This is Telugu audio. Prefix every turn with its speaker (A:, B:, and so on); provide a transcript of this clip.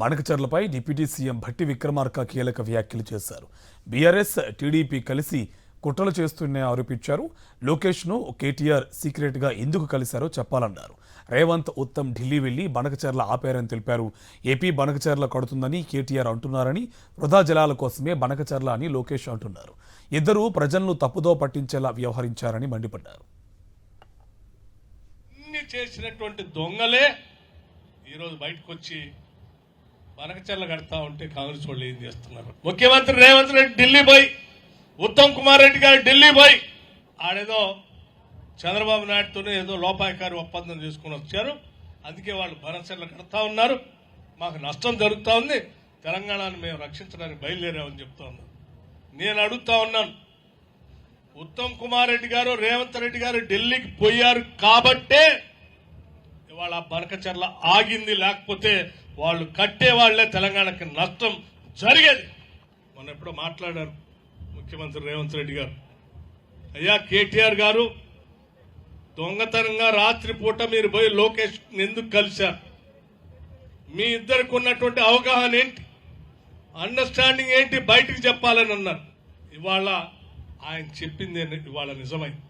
A: బనకచర్లపై డిప్యూటీ సీఎం భట్టి విక్రమార్క కీలక వ్యాఖ్యలు చేశారు. బీఆర్ఎస్ టీడీపీ కలిసి కుట్రలు చేస్తున్నాయని ఆరోపించారు. లోకేష్ను కేటీఆర్ సీక్రెట్గా ఎందుకు కలిశారో చెప్పాలన్నారు. రేవంత్, ఉత్తమ్ ఢిల్లీ వెళ్లి బనకచర్ల ఆపారని తెలిపారు. ఏపీ బనకచర్ల కడుతుందని కేటీఆర్ అంటున్నారని, వృధా జలాల కోసమే బనకచర్ల అని లోకేష్ అంటున్నారు. ఇద్దరూ ప్రజలను తప్పుదో పట్టించేలా వ్యవహరించారని మండిపడ్డారు.
B: చేసినటువంటి దొంగలే ఈరోజు బయటకు వచ్చి బనకచర్ల కడతా ఉంటే కాంగ్రెస్ వాళ్ళు ఏం చేస్తున్నారు? ముఖ్యమంత్రి రేవంత్ రెడ్డి ఢిల్లీ పోయి, ఉత్తమ్ కుమార్ రెడ్డి గారు ఢిల్లీ పోయి ఆడేదో చంద్రబాబు నాయుడుతోనే ఏదో లోపాయకారి ఒప్పందం చేసుకుని వచ్చారు. అందుకే వాళ్ళు బనకచర్ల కడతా ఉన్నారు. మాకు నష్టం జరుగుతూ ఉంది, తెలంగాణను మేము రక్షించడానికి బయలుదేరామని చెప్తా ఉన్నారు. నేను అడుగుతా ఉన్నాను, ఉత్తమ్ కుమార్ రెడ్డి గారు, రేవంత్ రెడ్డి గారు ఢిల్లీకి పోయారు కాబట్టే ఇవాళ బనకచర్ల ఆగింది. లేకపోతే వాళ్ళు కట్టే వాళ్లే తెలంగాణకి నష్టం జరిగేది. మొన్న ఎప్పుడో మాట్లాడారు ముఖ్యమంత్రి రేవంత్ రెడ్డి గారు, అయ్యా కేటీఆర్ గారు దొంగతనంగా రాత్రిపూట మీరు పోయి లోకేష్ ఎందుకు కలిశారు? మీ ఇద్దరికి ఉన్నటువంటి అవగాహన ఏంటి, అండర్స్టాండింగ్ ఏంటి బయటికి చెప్పాలని అన్నారు. ఇవాళ ఆయన చెప్పింది ఇవాళ నిజమైంది.